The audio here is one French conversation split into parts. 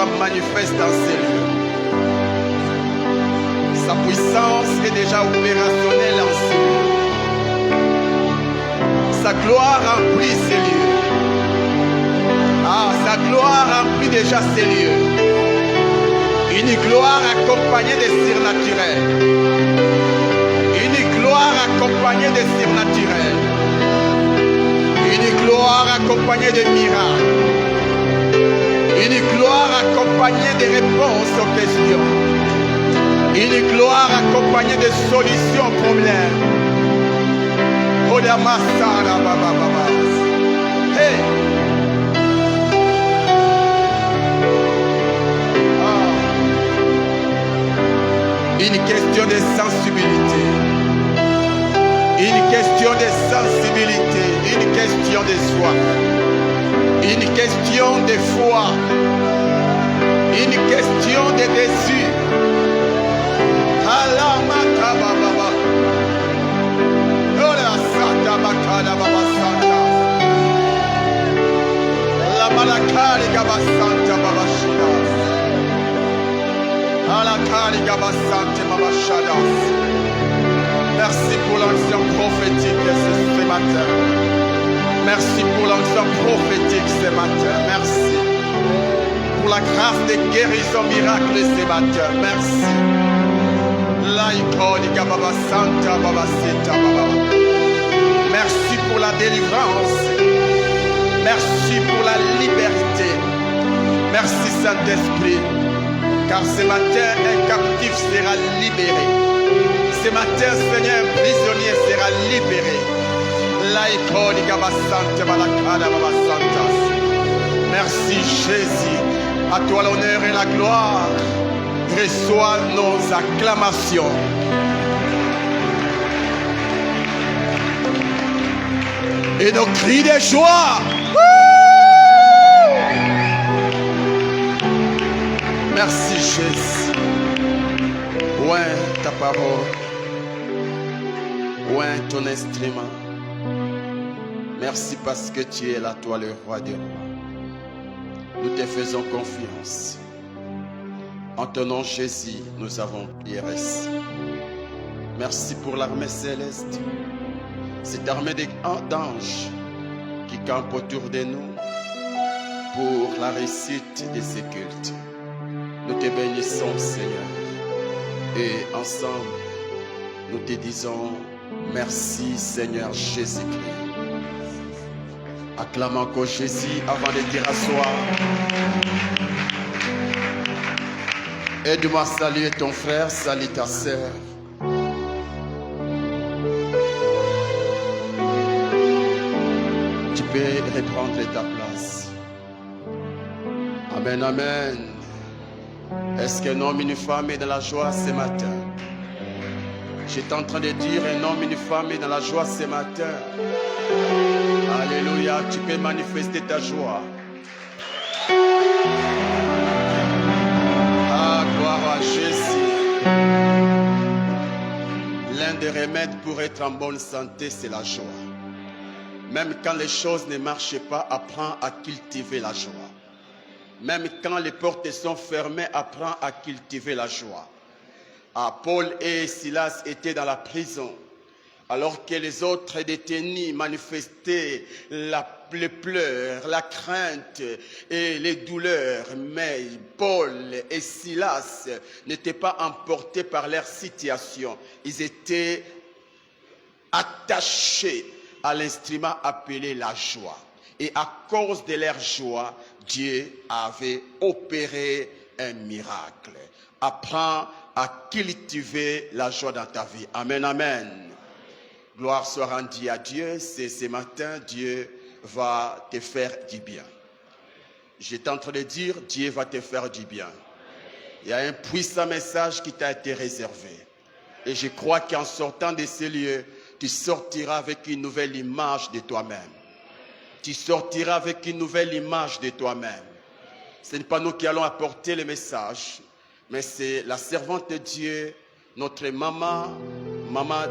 déjà manifeste dans ces lieux. Sa puissance est déjà opérationnelle en ces lieux. Sa gloire remplit ces lieux. Ah, sa gloire remplit déjà ces lieux. Une gloire accompagnée de surnaturels. Une gloire accompagnée de surnaturels. Une gloire accompagnée de miracles. Une gloire accompagnée de réponses aux questions. Une gloire accompagnée de solutions aux problèmes. Hey! Une question de sensibilité. Une question de sensibilité. Une question de soif. Une question de foi. Une question de désir. La malakari gabasanta babashidas. Merci pour l'action prophétique ce matin. Merci pour l'action prophétique ce matin. Merci pour la grâce de guérison miracle ce matin. Merci. Merci pour la délivrance. Merci pour la liberté. Merci Saint-Esprit. Car ce matin, un captif sera libéré. Ce matin, Seigneur, un prisonnier sera libéré. Merci Jésus. À toi l'honneur et la gloire. Reçois nos acclamations. Et nos cris de joie. Merci Jésus. Oint ta parole. Oint ton instrument. Merci parce que tu es là, toi le roi des rois. Nous te faisons confiance. En ton nom Jésus, nous avons prié ainsi. Merci pour l'armée céleste. Cette armée d'anges qui campent autour de nous pour la réussite de ces cultes. Nous te bénissons, Seigneur. Et ensemble, nous te disons merci, Seigneur Jésus-Christ. Acclamons encore Jésus avant de dire asseoir. Aide-moi à saluer ton frère, salue ta sœur. Tu peux reprendre ta place. Amen, amen. Est-ce qu'un homme et une femme est dans la joie ce matin? J'étais en train de dire un homme et une femme est dans la joie ce matin. Alléluia, tu peux manifester ta joie. Ah, gloire à Jésus. L'un des remèdes pour être en bonne santé, c'est la joie. Même quand les choses ne marchent pas, apprends à cultiver la joie. Même quand les portes sont fermées, apprends à cultiver la joie. Ah, Paul et Silas étaient dans la prison, alors que les autres détenus manifestaient les pleurs, la crainte et les douleurs. Mais Paul et Silas n'étaient pas emportés par leur situation. Ils étaient attachés à l'instrument appelé la joie. Et à cause de leur joie, Dieu avait opéré un miracle. Apprends à cultiver la joie dans ta vie. Amen, amen. Gloire soit rendue à Dieu. C'est ce matin, Dieu va te faire du bien. J'étais en train de dire, Dieu va te faire du bien. Il y a un puissant message qui t'a été réservé. Et je crois qu'en sortant de ces lieux, tu sortiras avec une nouvelle image de toi-même. Tu sortiras avec une nouvelle image de toi-même. Ce n'est pas nous qui allons apporter le message, mais c'est la servante de Dieu, notre maman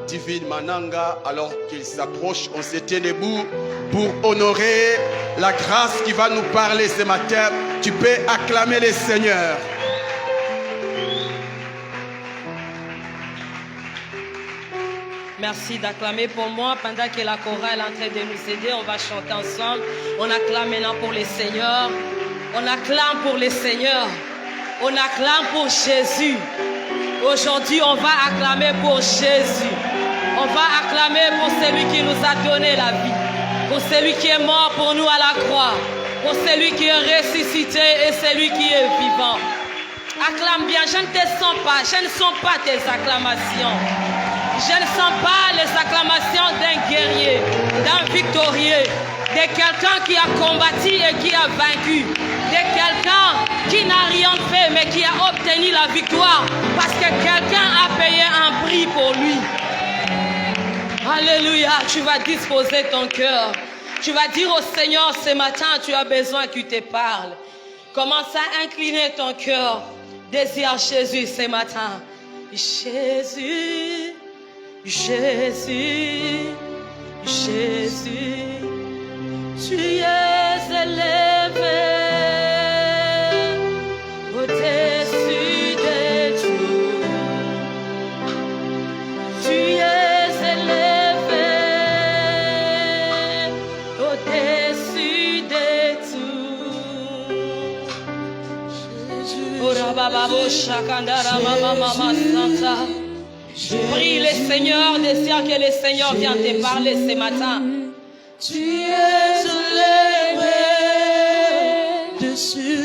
Divine Mananga. Alors qu'il s'approche, on se tient debout pour honorer la grâce qui va nous parler ce matin. Tu peux acclamer le Seigneur. Merci d'acclamer pour moi pendant que la chorale est en train de nous aider. On va chanter ensemble. On acclame maintenant pour les seigneurs. On acclame pour les seigneurs. On acclame pour Jésus. Aujourd'hui, on va acclamer pour Jésus. On va acclamer pour celui qui nous a donné la vie. Pour celui qui est mort pour nous à la croix. Pour celui qui est ressuscité et celui qui est vivant. Acclame bien. Je ne te sens pas. Je ne sens pas tes acclamations. Je ne sens pas les acclamations d'un guerrier, d'un victorieux, de quelqu'un qui a combattu et qui a vaincu, de quelqu'un qui n'a rien fait mais qui a obtenu la victoire parce que quelqu'un a payé un prix pour lui. Alléluia, tu vas disposer ton cœur. Tu vas dire au Seigneur ce matin, tu as besoin qu'il te parle. Commence à incliner ton cœur. Désire Jésus ce matin. Jésus. Jésus, Jésus, tu es élevé au-dessus de tout. Tu es élevé au-dessus de tout. Prie le Seigneur, désire que le Seigneur vienne te parler ce matin. Tu es élevé au-dessus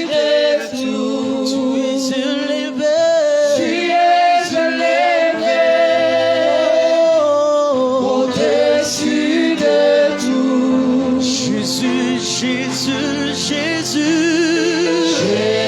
de tout. Tu es élevé. Tu es élevé au-dessus de tout. Jésus, Jésus, Jésus. Jésus.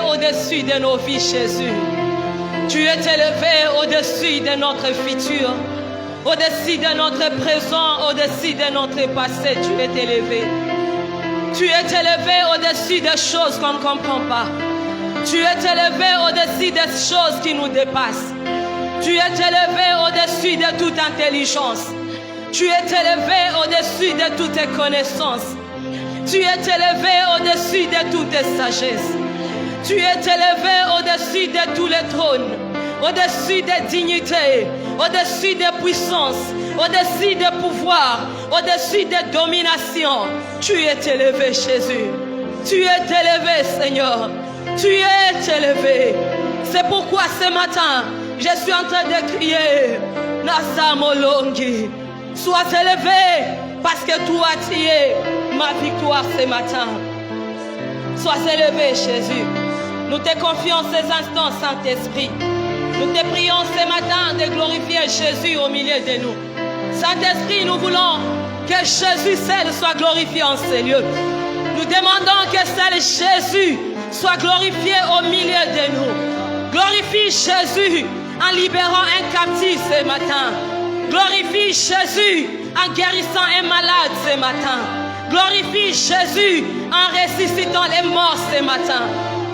Au-dessus de nos vies, Jésus. Tu es élevé au-dessus de notre futur, au-dessus de notre présent, au-dessus de notre passé. Tu es élevé. Tu es élevé au-dessus des choses qu'on ne comprend pas. Tu es élevé au-dessus des choses qui nous dépassent. Tu es élevé au-dessus de toute intelligence. Tu es élevé au-dessus de toutes tes connaissances. Tu es élevé au-dessus de toute tes sagesse. Tu es élevé au-dessus de tous les trônes, au-dessus des dignités, au-dessus des puissances, au-dessus des pouvoirs, au-dessus des dominations. Tu es élevé, Jésus. Tu es élevé, Seigneur. Tu es élevé. C'est pourquoi ce matin, je suis en train de crier, Nasamolongi, sois élevé, parce que toi tu es ma victoire ce matin. Sois élevé, Jésus. Nous te confions ces instants, Saint-Esprit. Nous te prions ce matin de glorifier Jésus au milieu de nous. Saint-Esprit, nous voulons que Jésus seul soit glorifié en ces lieux. Nous demandons que seul Jésus soit glorifié au milieu de nous. Glorifie Jésus en libérant un captif ce matin. Glorifie Jésus en guérissant un malade ce matin. Glorifie Jésus en ressuscitant les morts ce matin.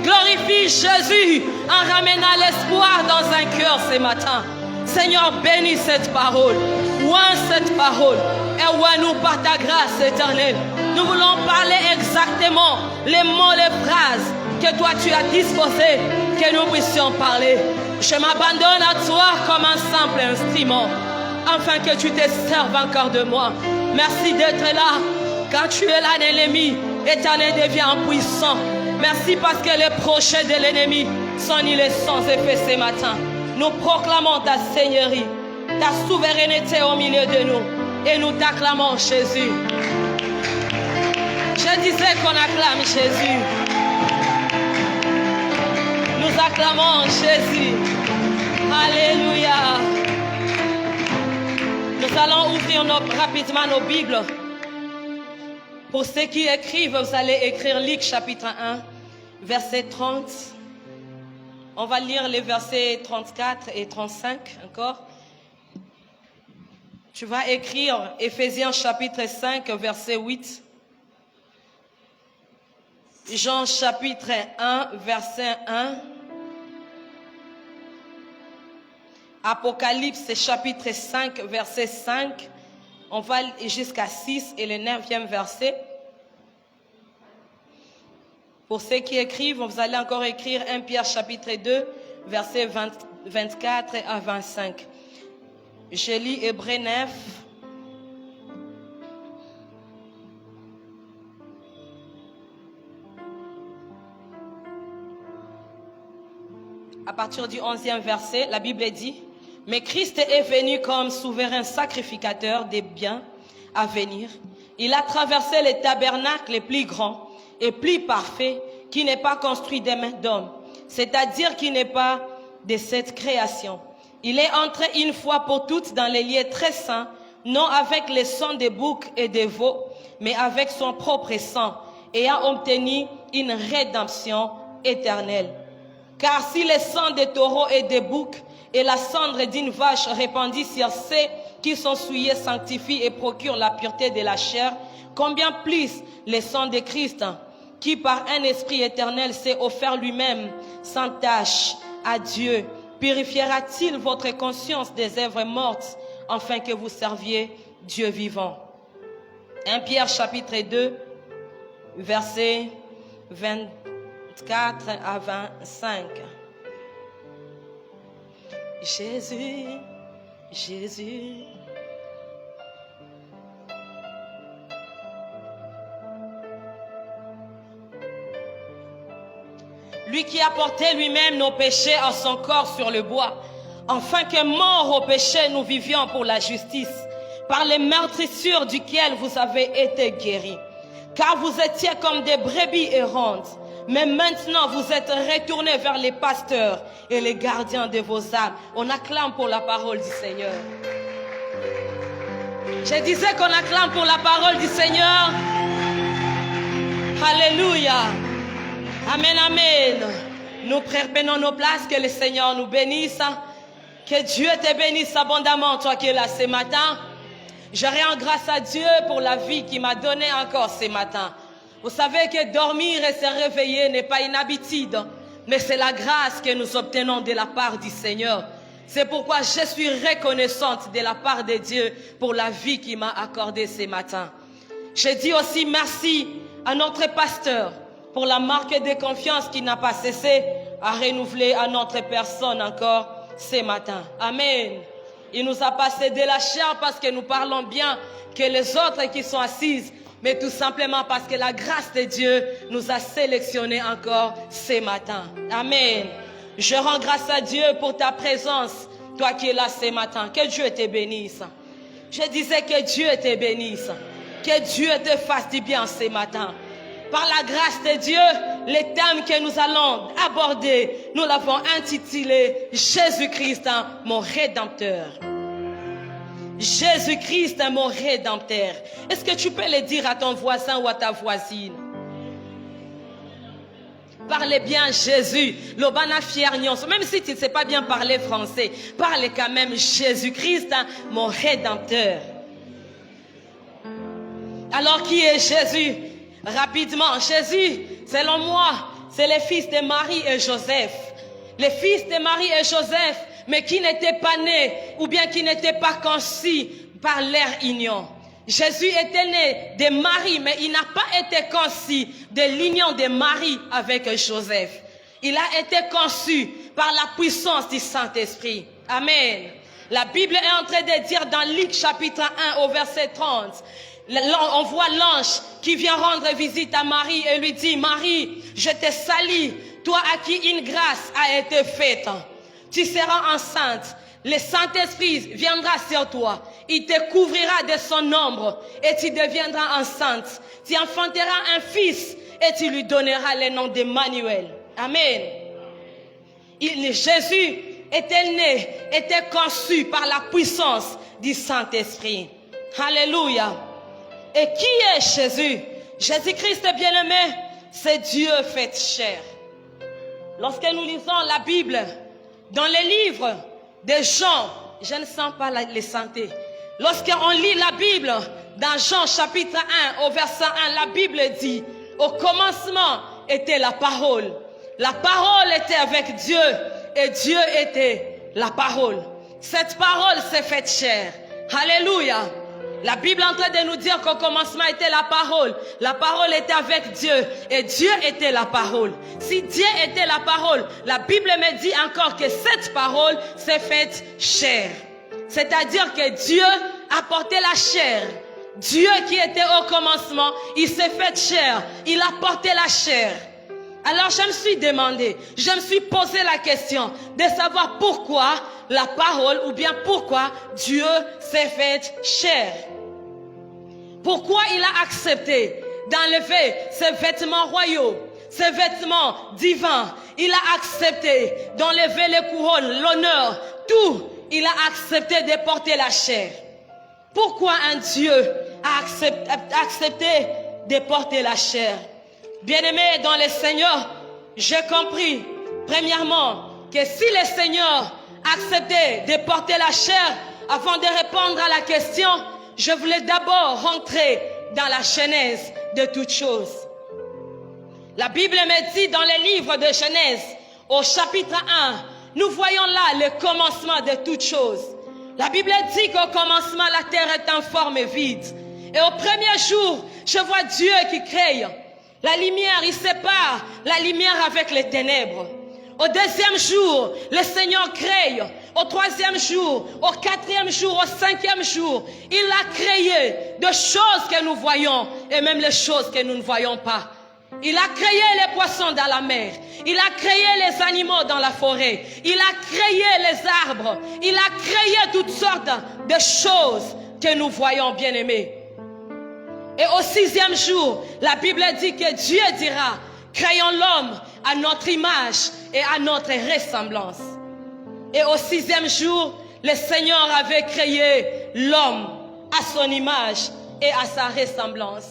Glorifie Jésus en ramenant l'espoir dans un cœur ce matin. Seigneur, bénis cette parole. Oins cette parole. Et oins-nous par ta grâce éternelle. Nous voulons parler exactement les mots, les phrases que toi tu as disposées, que nous puissions parler. Je m'abandonne à toi comme un simple instrument, afin que tu te serves encore de moi. Merci d'être là. Quand tu es là, l'ennemi éternel devient impuissant. Merci parce que les projets de l'ennemi sont nuls sans effet ce matin. Nous proclamons ta seigneurie, ta souveraineté au milieu de nous. Et nous t'acclamons, Jésus. Je disais qu'on acclame Jésus. Nous acclamons Jésus. Alléluia. Nous allons ouvrir rapidement nos Bibles. Pour ceux qui écrivent, vous allez écrire Luc chapitre 1, verset 30. On va lire les versets 34 et 35 encore. Tu vas écrire Éphésiens chapitre 5, verset 8. Jean chapitre 1, verset 1. Apocalypse chapitre 5, verset 5. On va jusqu'à 6 et le 9e verset. Pour ceux qui écrivent, vous allez encore écrire 1 Pierre chapitre 2, verset 24 à 25. Je lis Hébreux 9. À partir du 11e verset, la Bible dit: mais Christ est venu comme souverain sacrificateur des biens à venir. Il a traversé les tabernacles les plus grands et plus parfaits qui n'est pas construit des mains d'hommes, c'est-à-dire qui n'est pas de cette création. Il est entré une fois pour toutes dans les lieux très saints, non avec les sangs des boucs et des veaux, mais avec son propre sang, ayant obtenu une rédemption éternelle. Car si le sang des taureaux et des boucs et la cendre d'une vache répandue sur ceux qui sont souillés sanctifient et procurent la pureté de la chair, combien plus le sang de Christ, qui par un esprit éternel s'est offert lui-même sans tache à Dieu, purifiera-t-il votre conscience des œuvres mortes, afin que vous serviez Dieu vivant. 1 Pierre chapitre 2, versets 24 à 25. Jésus, Jésus. Lui qui a porté lui-même nos péchés en son corps sur le bois, afin que morts au péché, nous vivions pour la justice, par les meurtrissures duquel vous avez été guéris. Car vous étiez comme des brebis errantes, mais maintenant vous êtes retournés vers les pasteurs et les gardiens de vos âmes. On acclame pour la parole du Seigneur. Je disais qu'on acclame pour la parole du Seigneur. Alléluia. Amen, amen. Nous prenons nos places, que le Seigneur nous bénisse. Que Dieu te bénisse abondamment, toi qui es là ce matin. Je rends grâce à Dieu pour la vie qu'il m'a donnée encore ce matin. Vous savez que dormir et se réveiller n'est pas une habitude, mais c'est la grâce que nous obtenons de la part du Seigneur. C'est pourquoi je suis reconnaissante de la part de Dieu pour la vie qu'il m'a accordée ce matin. Je dis aussi merci à notre pasteur pour la marque de confiance qu'il n'a pas cessé à renouveler à notre personne encore ce matin. Amen. Il nous a pas cédé la chair parce que nous parlons bien que les autres qui sont assises, mais tout simplement parce que la grâce de Dieu nous a sélectionnés encore ce matin. Amen. Je rends grâce à Dieu pour ta présence, toi qui es là ce matin. Que Dieu te bénisse. Je disais que Dieu te bénisse. Que Dieu te fasse du bien ce matin. Par la grâce de Dieu, les thèmes que nous allons aborder, nous l'avons intitulé Jésus-Christ, mon Rédempteur. Jésus-Christ, mon Rédempteur. Est-ce que tu peux le dire à ton voisin ou à ta voisine? Parlez bien Jésus, l'obana fiernion. Même si tu ne sais pas bien parler français, parlez quand même Jésus-Christ, mon Rédempteur. Alors qui est Jésus? Rapidement, Jésus, selon moi, c'est le fils de Marie et Joseph. Les fils de Marie et Joseph, mais qui n'étaient pas nés ou bien qui n'étaient pas conçus par leur union. Jésus était né de Marie, mais il n'a pas été conçu de l'union de Marie avec Joseph. Il a été conçu par la puissance du Saint-Esprit. Amen. La Bible est en train de dire dans Luc chapitre 1 au verset 30, on voit l'ange qui vient rendre visite à Marie et lui dit, Marie, je te salue, toi à qui une grâce a été faite. Tu seras enceinte. Le Saint-Esprit viendra sur toi. Il te couvrira de son ombre et tu deviendras enceinte. Tu enfanteras un fils et tu lui donneras le nom d'Emmanuel. Amen. Jésus était né, était conçu par la puissance du Saint-Esprit. Alléluia. Et qui est Jésus? Jésus-Christ bien-aimé, c'est Dieu fait chair. Lorsque nous lisons la Bible, dans les livres de Jean, je ne sens pas les santé. Lorsqu'on lit la Bible, dans Jean chapitre 1, au verset 1, la Bible dit, au commencement était la parole. La parole était avec Dieu et Dieu était la parole. Cette parole s'est faite chair. Alléluia. La Bible est en train de nous dire qu'au commencement était la parole. La parole était avec Dieu et Dieu était la parole. Si Dieu était la parole, la Bible me dit encore que cette parole s'est faite chair. C'est-à-dire que Dieu a porté la chair. Dieu qui était au commencement, il s'est fait chair. Il a porté la chair. Alors je me suis demandé, je me suis posé la question de savoir pourquoi la parole ou bien pourquoi Dieu s'est fait chair. Pourquoi il a accepté d'enlever ses vêtements royaux, ses vêtements divins. Il a accepté d'enlever les couronnes, l'honneur, tout. Il a accepté de porter la chair. Pourquoi un Dieu a accepté de porter la chair? Bien-aimé dans le Seigneur, j'ai compris, premièrement, que si le Seigneur acceptait de porter la chair, avant de répondre à la question, je voulais d'abord rentrer dans la genèse de toutes choses. La Bible me dit dans le livre de Genèse, au chapitre 1, nous voyons là le commencement de toutes choses. La Bible dit qu'au commencement, la terre est en forme vide. Et au premier jour, je vois Dieu qui crée. La lumière, il sépare la lumière avec les ténèbres. Au deuxième jour, le Seigneur crée. Au troisième jour, au quatrième jour, au cinquième jour, il a créé des choses que nous voyons et même les choses que nous ne voyons pas. Il a créé les poissons dans la mer. Il a créé les animaux dans la forêt. Il a créé les arbres. Il a créé toutes sortes de choses que nous voyons, bien-aimés. Et au sixième jour, la Bible dit que Dieu dira, créons l'homme à notre image et à notre ressemblance. Et au sixième jour, le Seigneur avait créé l'homme à son image et à sa ressemblance.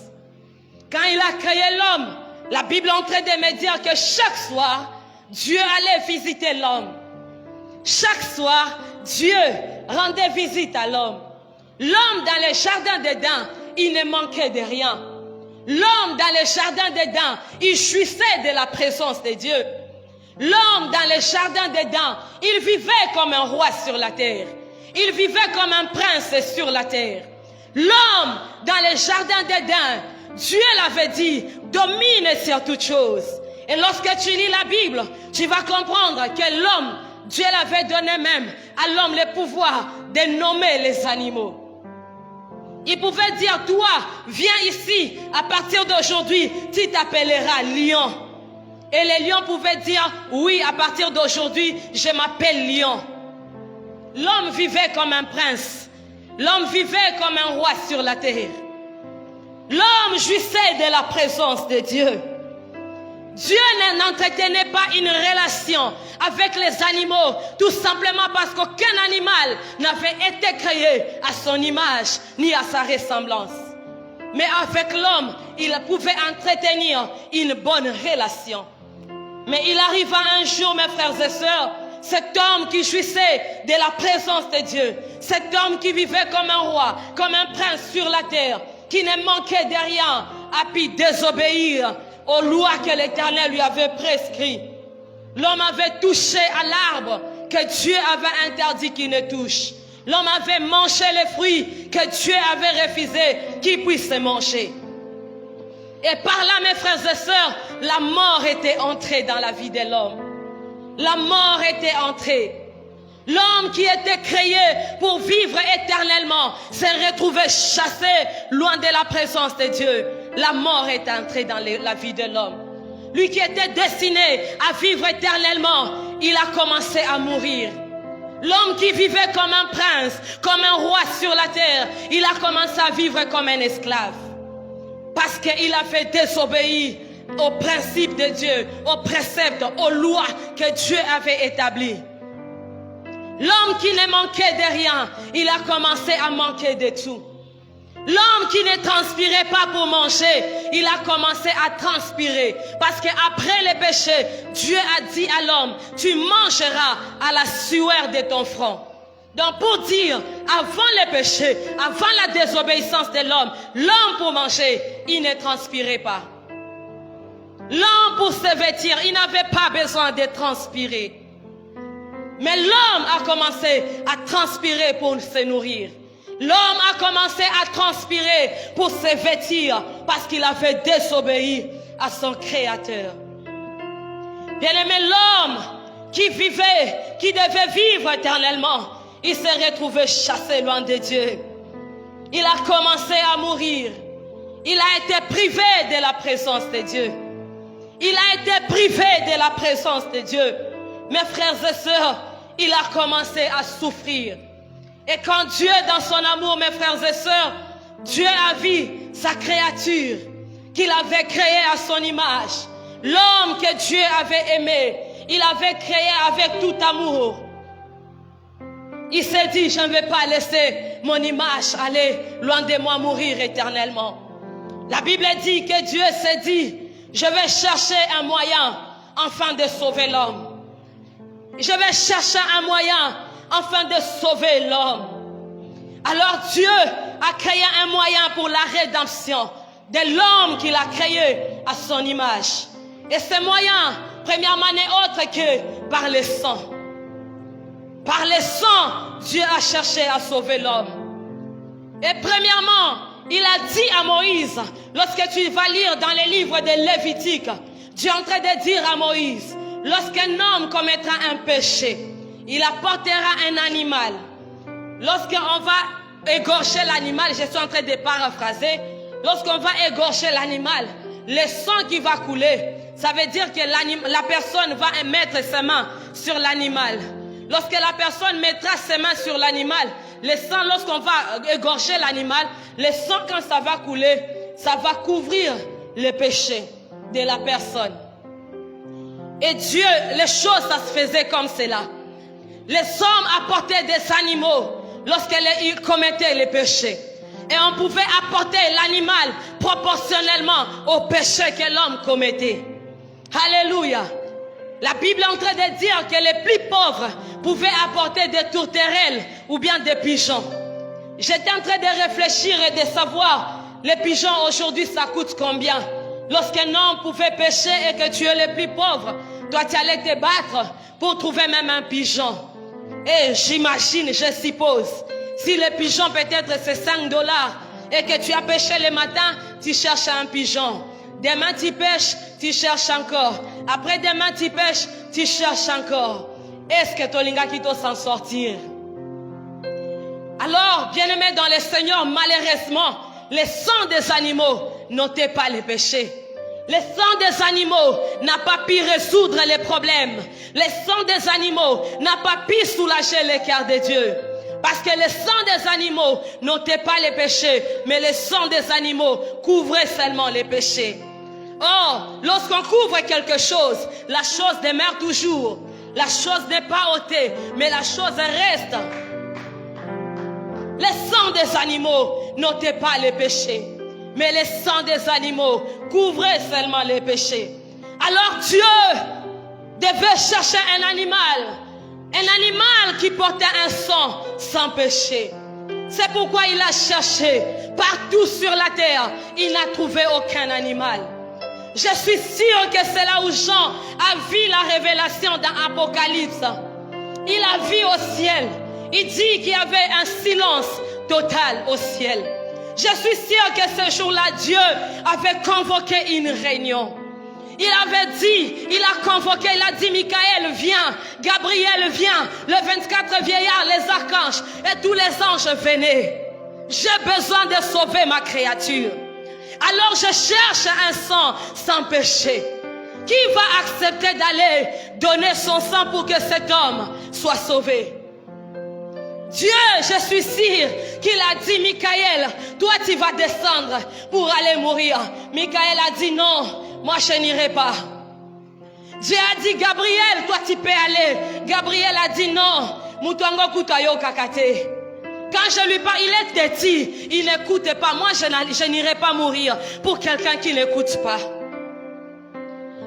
Quand il a créé l'homme, la Bible est en train de me dire que chaque soir, Dieu allait visiter l'homme. Chaque soir, Dieu rendait visite à l'homme. L'homme dans le jardin d'Éden, il ne manquait de rien. L'homme dans le jardin d'Éden, il jouissait de la présence de Dieu. L'homme dans le jardin d'Éden, il vivait comme un roi sur la terre. Il vivait comme un prince sur la terre. L'homme dans le jardin d'Éden, Dieu l'avait dit, domine sur toutes choses. Et lorsque tu lis la Bible, tu vas comprendre que l'homme Dieu l'avait donné même à l'homme le pouvoir de nommer les animaux. Il pouvait dire, toi, viens ici, à partir d'aujourd'hui, tu t'appelleras lion. Et les lions pouvaient dire, oui, à partir d'aujourd'hui, je m'appelle lion. L'homme vivait comme un prince. L'homme vivait comme un roi sur la terre. L'homme jouissait de la présence de Dieu. Dieu n'entretenait pas une relation avec les animaux, tout simplement parce qu'aucun animal n'avait été créé à son image ni à sa ressemblance. Mais avec l'homme, il pouvait entretenir une bonne relation. Mais il arriva un jour, mes frères et sœurs, cet homme qui jouissait de la présence de Dieu, cet homme qui vivait comme un roi, comme un prince sur la terre, qui ne manquait de rien, a pu désobéir aux lois que l'Éternel lui avait prescrites. L'homme avait touché à l'arbre que Dieu avait interdit qu'il ne touche. L'homme avait mangé les fruits que Dieu avait refusé qu'il puisse manger. Et par là, mes frères et sœurs, la mort était entrée dans la vie de l'homme. La mort était entrée. L'homme qui était créé pour vivre éternellement s'est retrouvé chassé loin de la présence de Dieu. La mort est entrée dans la vie de l'homme. Lui qui était destiné à vivre éternellement, il a commencé à mourir. L'homme qui vivait comme un prince, comme un roi sur la terre, il a commencé à vivre comme un esclave. Parce qu'il avait désobéi aux principes de Dieu, aux préceptes, aux lois que Dieu avait établies. L'homme qui ne manquait de rien, il a commencé à manquer de tout. L'homme qui ne transpirait pas pour manger, il a commencé à transpirer. Parce qu'après le péché, Dieu a dit à l'homme, tu mangeras à la sueur de ton front. Donc pour dire, avant le péché, avant la désobéissance de l'homme, l'homme pour manger, il ne transpirait pas. L'homme pour se vêtir, il n'avait pas besoin de transpirer. Mais l'homme a commencé à transpirer pour se nourrir. L'homme a commencé à transpirer pour se vêtir parce qu'il avait désobéi à son Créateur. Bien-aimé, l'homme qui vivait, qui devait vivre éternellement, il s'est retrouvé chassé loin de Dieu. Il a commencé à mourir. Il a été privé de la présence de Dieu. Il a été privé de la présence de Dieu. Mes frères et sœurs, il a commencé à souffrir. Et quand Dieu, dans son amour, mes frères et sœurs, Dieu a vu sa créature qu'il avait créée à son image. L'homme que Dieu avait aimé, il avait créé avec tout amour. Il s'est dit, je ne vais pas laisser mon image aller loin de moi mourir éternellement. La Bible dit que Dieu s'est dit, je vais chercher un moyen afin de sauver l'homme. Je vais chercher un moyen afin de sauver l'homme. Alors Dieu a créé un moyen pour la rédemption de l'homme qu'il a créé à son image. Et ce moyen, premièrement, n'est autre que par le sang. Par le sang, Dieu a cherché à sauver l'homme. Et premièrement, il a dit à Moïse, lorsque tu vas lire dans les livres de Lévitique, Dieu est en train de dire à Moïse, lorsqu'un homme commettra un péché, il apportera un animal. Lorsqu'on va égorger l'animal, je suis en train de paraphraser, lorsqu'on va égorger l'animal, le sang qui va couler, ça veut dire que la personne va mettre ses mains sur l'animal. Lorsque la personne mettra ses mains sur l'animal, le sang, lorsqu'on va égorger l'animal, le sang, quand ça va couler, ça va couvrir le péché de la personne. Et Dieu, les choses, ça se faisait comme cela. Les hommes apportaient des animaux lorsqu'ils commettaient les péchés. Et on pouvait apporter l'animal proportionnellement au péché que l'homme commettait. Alléluia. La Bible est en train de dire que les plus pauvres pouvaient apporter des tourterelles ou bien des pigeons. J'étais en train de réfléchir et de savoir, les pigeons aujourd'hui ça coûte combien? Lorsqu'un homme pouvait pécher et que tu es le plus pauvre, toi tu allais te battre pour trouver même un pigeon. Et j'imagine, je suppose, si le pigeon peut-être c'est $5 et que tu as pêché le matin, tu cherches un pigeon. Demain tu pêches, tu cherches encore. Après demain tu pêches, tu cherches encore. Est-ce que Tolinga Kito s'en sortir? Alors, bien-aimés dans le Seigneur, malheureusement, le sang des animaux n'ôtait pas les péchés. Le sang des animaux n'a pas pu résoudre les problèmes. Le sang des animaux n'a pas pu soulager le cœur de Dieu. Parce que le sang des animaux n'ôtait pas les péchés, mais le sang des animaux couvrait seulement les péchés. Or, lorsqu'on couvre quelque chose, la chose demeure toujours. La chose n'est pas ôtée, mais la chose reste. Le sang des animaux n'ôtait pas les péchés, mais le sang des animaux couvrait seulement les péchés. Alors Dieu devait chercher un animal qui portait un sang sans péché. C'est pourquoi il a cherché partout sur la terre. Il n'a trouvé aucun animal. Je suis sûr que c'est là où Jean a vu la révélation dans Apocalypse. Il a vu au ciel. Il dit qu'il y avait un silence total au ciel. Je suis sûr que ce jour-là, Dieu avait convoqué une réunion. Il avait dit, il a convoqué, il a dit, Michael viens, Gabriel viens, les 24 vieillards, les archanges et tous les anges venaient. J'ai besoin de sauver ma créature. Alors je cherche un sang sans péché. Qui va accepter d'aller donner son sang pour que cet homme soit sauvé? Dieu, je suis sûr qu'il a dit, Michael, toi tu vas descendre pour aller mourir. Michael a dit non, moi je n'irai pas. Dieu a dit, Gabriel, toi tu peux aller. Gabriel a dit non, Mutongo Kutayo Kakate. Quand je lui parle, il est petit, il n'écoute pas. Moi je n'irai pas mourir pour quelqu'un qui n'écoute pas.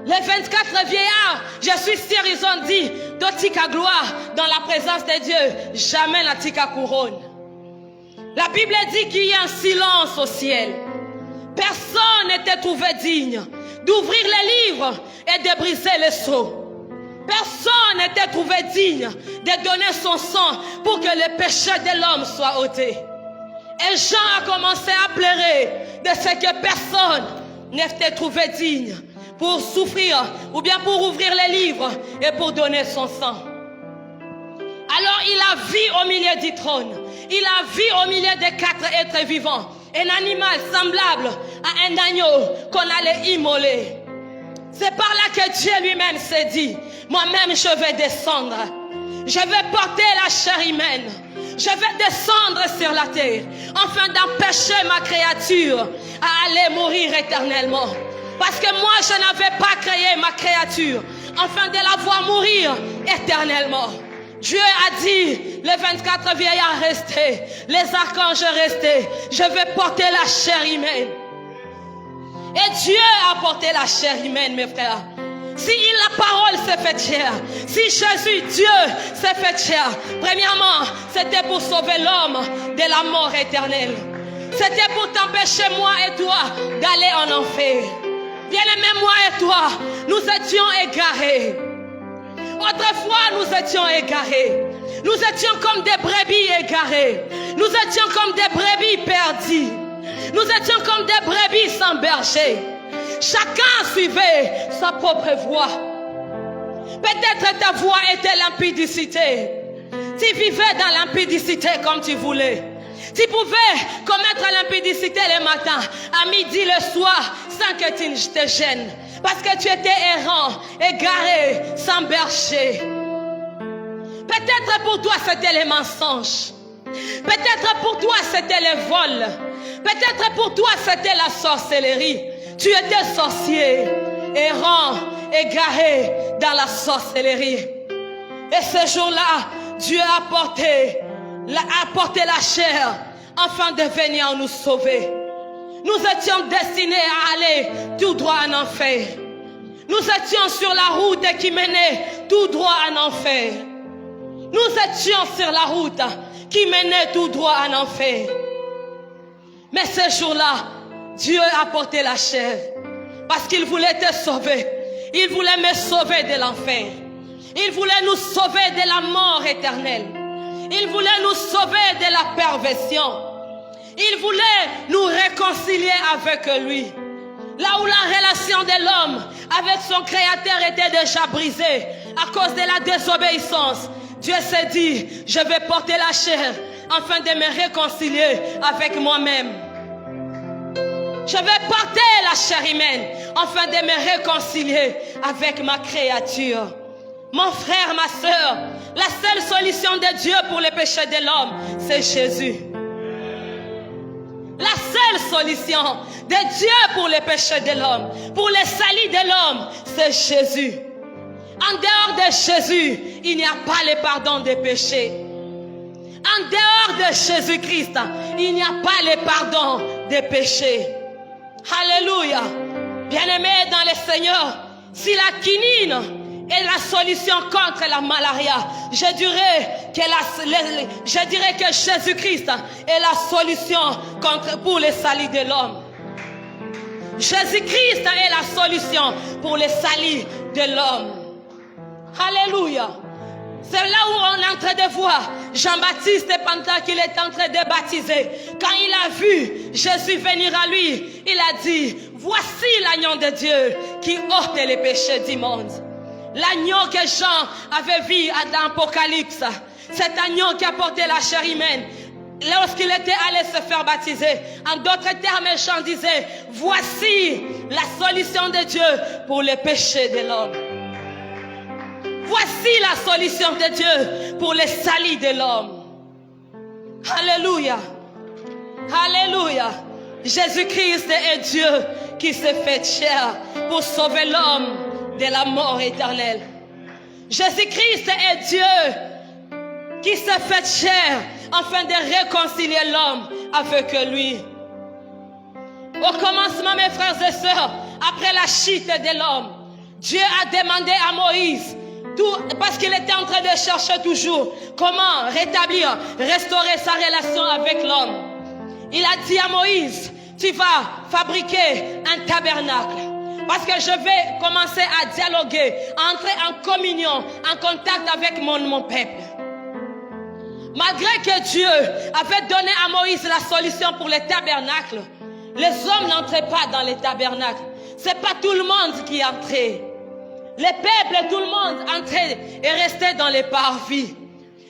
Les 24 vieillards, je suis sûr, ils ont dit, Dotika gloire dans la présence de Dieu, jamais la tika couronne. La Bible dit qu'il y a un silence au ciel. Personne n'était trouvé digne d'ouvrir les livres et de briser les sceaux. Personne n'était trouvé digne de donner son sang pour que le péché de l'homme soit ôté. Et Jean a commencé à pleurer de ce que personne n'était trouvé digne pour souffrir ou bien pour ouvrir les livres et pour donner son sang. Alors il a vu au milieu du trône, il a vu au milieu des 4 êtres vivants un animal semblable à un agneau qu'on allait immoler. C'est par là que Dieu lui-même s'est dit, moi-même je vais descendre, je vais porter la chair humaine, je vais descendre sur la terre afin d'empêcher ma créature à aller mourir éternellement. Parce que moi, je n'avais pas créé ma créature afin de la voir mourir éternellement. Dieu a dit, les 24 vieillards restaient, les archanges restaient, je vais porter la chair humaine. Et Dieu a porté la chair humaine, mes frères. Si la parole s'est faite chair, si Jésus, Dieu, s'est fait chair, premièrement, c'était pour sauver l'homme de la mort éternelle. C'était pour t'empêcher, moi et toi, d'aller en enfer. Bien-aimé, moi et toi, nous étions égarés. Autrefois, nous étions égarés. Nous étions comme des brebis égarées. Nous étions comme des brebis perdues. Nous étions comme des brebis sans berger. Chacun suivait sa propre voie. Peut-être ta voie était l'impudicité. Tu vivais dans l'impudicité comme tu voulais. Tu pouvais commettre l'impudicité le matin, à midi, le soir, sans que tu te gênes. Parce que tu étais errant, égaré, sans berger. Peut-être pour toi c'était les mensonges. Peut-être pour toi c'était le vol. Peut-être pour toi c'était la sorcellerie. Tu étais sorcier, errant, égaré dans la sorcellerie. Et ce jour-là, Dieu a porté la chair afin de venir nous sauver. Nous étions destinés à aller tout droit en enfer. Nous étions sur la route qui menait tout droit en enfer. Nous étions sur la route qui menait tout droit en enfer. Mais ce jour-là, Dieu a porté la chair parce qu'il voulait te sauver. Il voulait me sauver de l'enfer. Il voulait nous sauver de la mort éternelle. Il voulait nous sauver de la perversion. Il voulait nous réconcilier avec lui. Là où la relation de l'homme avec son Créateur était déjà brisée, à cause de la désobéissance, Dieu s'est dit, je vais porter la chair afin de me réconcilier avec moi-même. Je vais porter la chair humaine afin de me réconcilier avec ma créature. Mon frère, ma soeur, la seule solution de Dieu pour les péchés de l'homme, c'est Jésus. La seule solution de Dieu pour les péchés de l'homme, pour le salut de l'homme, c'est Jésus. En dehors de Jésus, il n'y a pas le pardon des péchés. En dehors de Jésus-Christ, il n'y a pas le pardon des péchés. Alléluia. Bien-aimés dans le Seigneur, si la quinine est la solution contre la malaria, je dirais que Jésus-Christ est la solution pour le salut de l'homme. Jésus-Christ est la solution pour le salut de l'homme. Alléluia. C'est là où on est en train de voir Jean-Baptiste pendant qu'il est en train de baptiser. Quand il a vu Jésus venir à lui, il a dit, voici l'agneau de Dieu qui ôte les péchés du monde. L'agneau que Jean avait vu dans l'Apocalypse, cet agneau qui a porté la chair humaine, lorsqu'il était allé se faire baptiser, en d'autres termes, Jean disait, voici la solution de Dieu pour les péchés de l'homme. Voici la solution de Dieu pour le salut de l'homme. Alléluia. Alléluia. Jésus-Christ est Dieu qui s'est fait chair pour sauver l'homme de la mort éternelle. Jésus-Christ est Dieu qui s'est fait chair afin de réconcilier l'homme avec lui. Au commencement, mes frères et sœurs, après la chute de l'homme, Dieu a demandé à Moïse, parce qu'il était en train de chercher toujours comment rétablir, restaurer sa relation avec l'homme. Il a dit à Moïse, tu vas fabriquer un tabernacle. Parce que je vais commencer à dialoguer, à entrer en communion, en contact avec mon peuple. Malgré que Dieu avait donné à Moïse la solution pour le tabernacle, les hommes n'entraient pas dans le tabernacle. Ce n'est pas tout le monde qui entrait. Les peuples, tout le monde entrait et restait dans les parvis.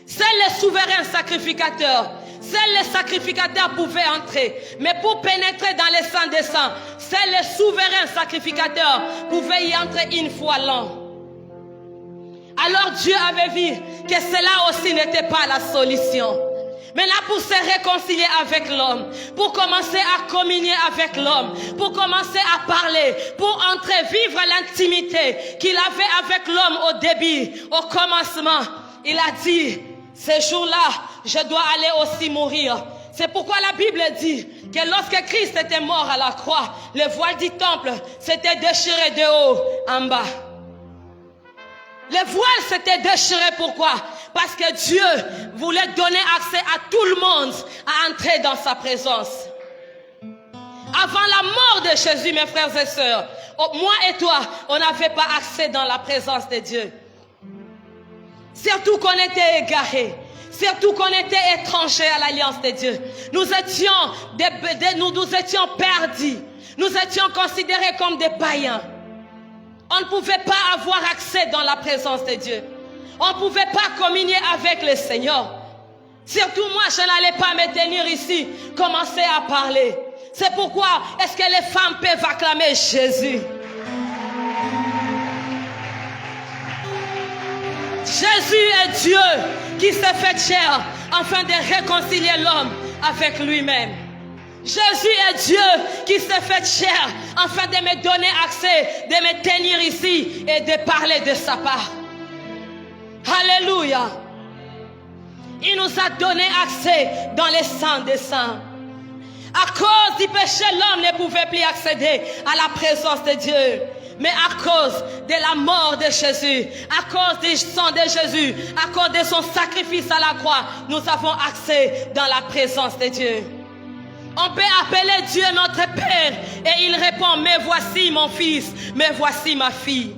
Seuls les souverains sacrificateurs, seuls les sacrificateurs pouvaient entrer. Mais pour pénétrer dans les saints des saints, seuls les souverains sacrificateurs pouvaient y entrer une fois l'an. Alors Dieu avait vu que cela aussi n'était pas la solution. Maintenant, pour se réconcilier avec l'homme, pour commencer à communier avec l'homme, pour commencer à parler, pour entrer, vivre l'intimité qu'il avait avec l'homme au début, au commencement, il a dit, ce jour-là, je dois aller aussi mourir. C'est pourquoi la Bible dit que lorsque Christ était mort à la croix, le voile du temple s'était déchiré de haut en bas. Le voile s'était déchiré, pourquoi? Parce que Dieu voulait donner accès à tout le monde à entrer dans sa présence. Avant la mort de Jésus, mes frères et sœurs, moi et toi, on n'avait pas accès dans la présence de Dieu. Surtout qu'on était égarés. Surtout qu'on était étrangers à l'alliance de Dieu. Nous étions perdus. Nous étions considérés comme des païens. On ne pouvait pas avoir accès dans la présence de Dieu. On ne pouvait pas communier avec le Seigneur. Surtout moi, je n'allais pas me tenir ici, commencer à parler. C'est pourquoi est-ce que les femmes peuvent acclamer Jésus? Jésus est Dieu qui s'est fait chair afin de réconcilier l'homme avec lui-même. Jésus est Dieu qui s'est fait chair afin de me donner accès, de me tenir ici et de parler de sa part. Alléluia. Il nous a donné accès dans les saints des saints. À cause du péché, l'homme ne pouvait plus accéder à la présence de Dieu. Mais à cause de la mort de Jésus, à cause du sang de Jésus, à cause de son sacrifice à la croix, nous avons accès dans la présence de Dieu. On peut appeler Dieu notre Père et il répond, mais voici mon fils, mais voici ma fille.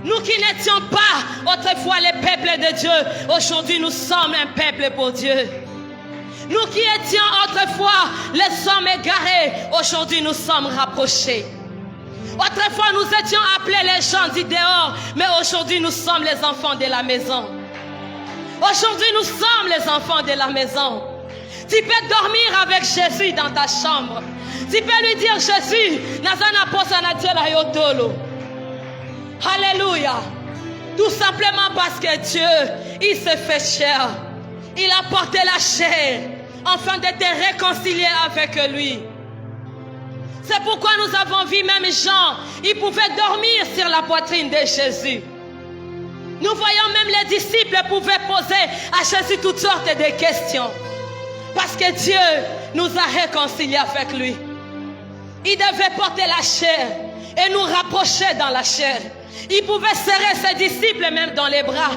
Nous qui n'étions pas autrefois les peuples de Dieu, aujourd'hui nous sommes un peuple pour Dieu. Nous qui étions autrefois les hommes égarés, aujourd'hui nous sommes rapprochés. Autrefois, nous étions appelés les gens du dehors, mais aujourd'hui, nous sommes les enfants de la maison. Aujourd'hui, nous sommes les enfants de la maison. Tu peux dormir avec Jésus dans ta chambre. Tu peux lui dire, Jésus, Alléluia. Tout simplement parce que Dieu, il s'est fait chair. Il a porté la chair afin de te réconcilier avec lui. C'est pourquoi nous avons vu même Jean, il pouvait dormir sur la poitrine de Jésus. Nous voyons même les disciples pouvaient poser à Jésus toutes sortes de questions. Parce que Dieu nous a réconciliés avec lui. Il devait porter la chair et nous rapprocher dans la chair. Il pouvait serrer ses disciples même dans les bras.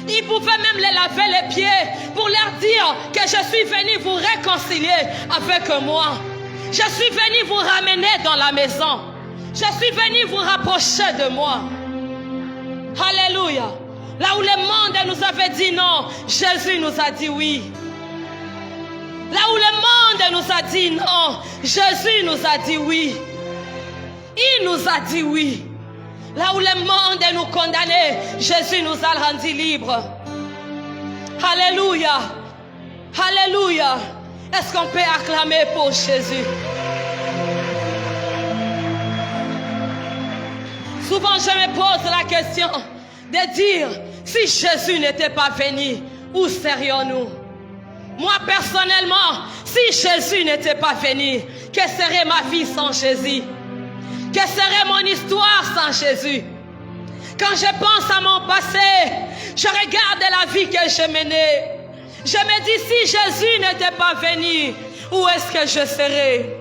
Il pouvait même les laver les pieds pour leur dire que je suis venu vous réconcilier avec moi. Je suis venu vous ramener dans la maison. Je suis venu vous rapprocher de moi. Alléluia. Là où le monde nous avait dit non, Jésus nous a dit oui. Là où le monde nous a dit non, Jésus nous a dit oui. Il nous a dit oui. Là où le monde nous condamnait, Jésus nous a rendus libres. Alléluia. Alléluia. Est-ce qu'on peut acclamer pour Jésus? Souvent je me pose la question de dire, si Jésus n'était pas venu, où serions-nous? Moi personnellement, si Jésus n'était pas venu, que serait ma vie sans Jésus? Que serait mon histoire sans Jésus? Quand je pense à mon passé, je regarde la vie que je menais. Je me dis, si Jésus n'était pas venu, où est-ce que je serais?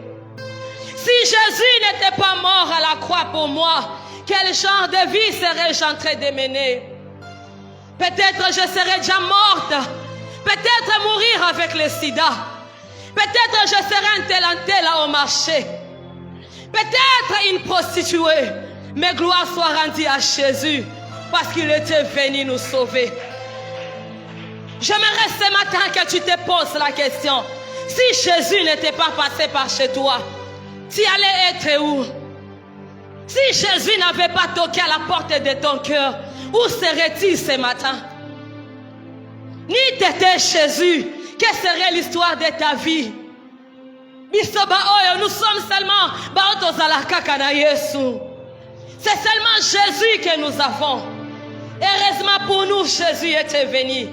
Si Jésus n'était pas mort à la croix pour moi, quel genre de vie serais-je en train de mener? Peut-être je serais déjà morte. Peut-être mourir avec le sida. Peut-être je serais un tel au marché. Peut-être une prostituée. Mais gloire soit rendue à Jésus parce qu'il était venu nous sauver. J'aimerais ce matin que tu te poses la question. Si Jésus n'était pas passé par chez toi, tu allais être où? Si Jésus n'avait pas toqué à la porte de ton cœur, où serais-tu ce matin? Ni t'étais Jésus, quelle serait l'histoire de ta vie? Nous sommes seulement c'est seulement Jésus que nous avons. Heureusement pour nous, Jésus était venu.